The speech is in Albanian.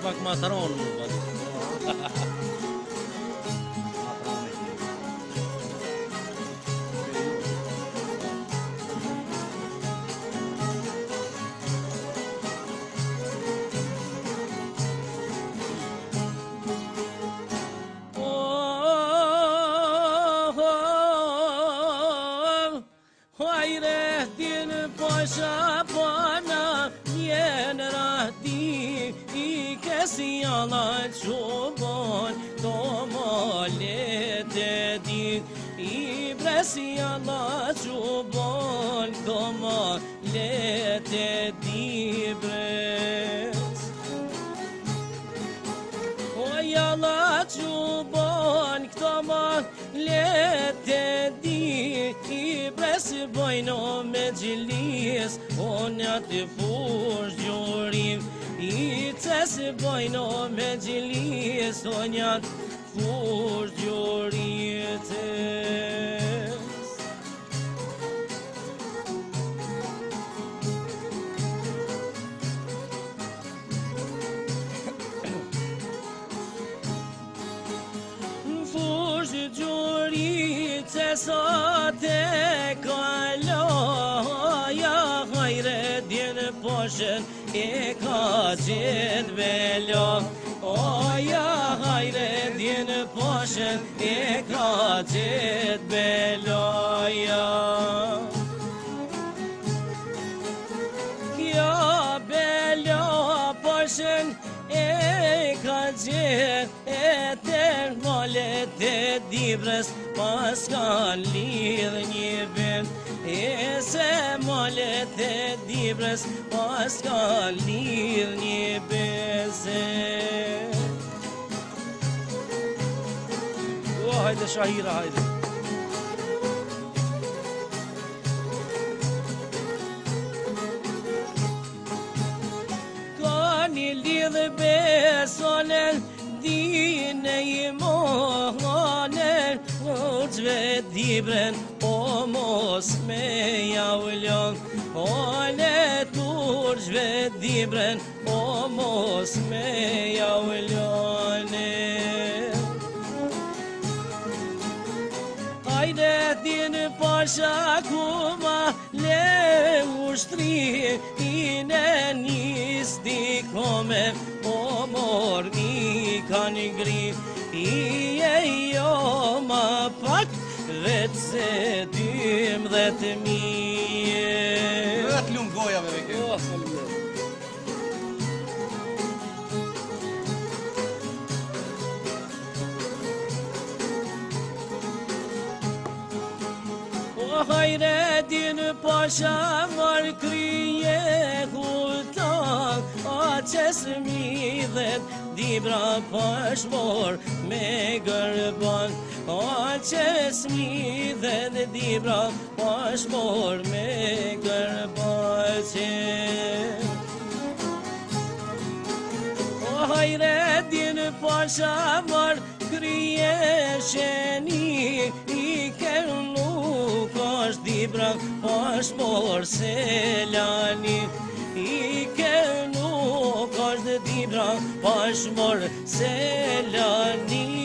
pak matron. Şapana yen rahdi ikesi ala çoban domale dedi ibresi ala çoban domale dedi bres o yala çoban domale dedi ibres bojno meclis onat furgjurim i ces bojno meclis onat furgjurites furgjurites ate kaloja hajre djenë poshen e ka gjithë velo oja hajre djenë poshen e ka gjithë veloja kjo velo poshen e ka gjithë e tërë molet e dibrës pas kan lidh një vend e se molet e dibrës pas kan lidh një beze hajde Shahira, hajde. Ka një lidh besonen dine i mohonen Uçve dibren o mos me javlon Ole turçve dibren o mos me javlone Hajde din pasha kuma le ushtri Ine nisti kome o mor mi kanë gri I e jo ma pak vetë se 12.000 Vetë lumë goja me veke Hajre din pasha var krije hutak A qes midhet dibra pashmor me gërban A qes midhet dibra pashmor me gërban Hajre din pasha var krije sheni I kernu Kash dibra pashmor se lani I kernu kash dibra pashmor se lani